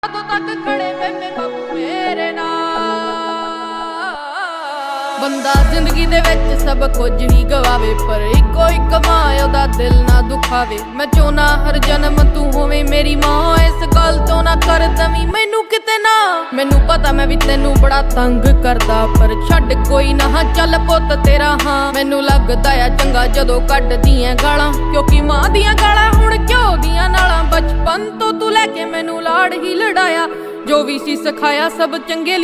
तो तक खड़े मेरे बाबू मेरे नाल। बंदा जिंदगी दे विच सब कुछ ही गवावे, पर इको एक मां ओदा दिल ना दुखावे। मैं चाहना हर जन्म तू होवे मेरी मां, इस गल तो ना कर दवी मैनू किते ना। मैनू पता मैं भी तेनू बड़ा तंग करदा, पर छड्ड कोई ना चल पुत तेरा हाँ। मैनू लगदा आ चंगा जदों कड्डदियां गालां, क्योंकि मां दियां गालां हुण घ्यो दियां नालां। बचपन तो तू लैके मैनू लाड़ ही लड़ाया, जो भी सी सिखाया सब चंगे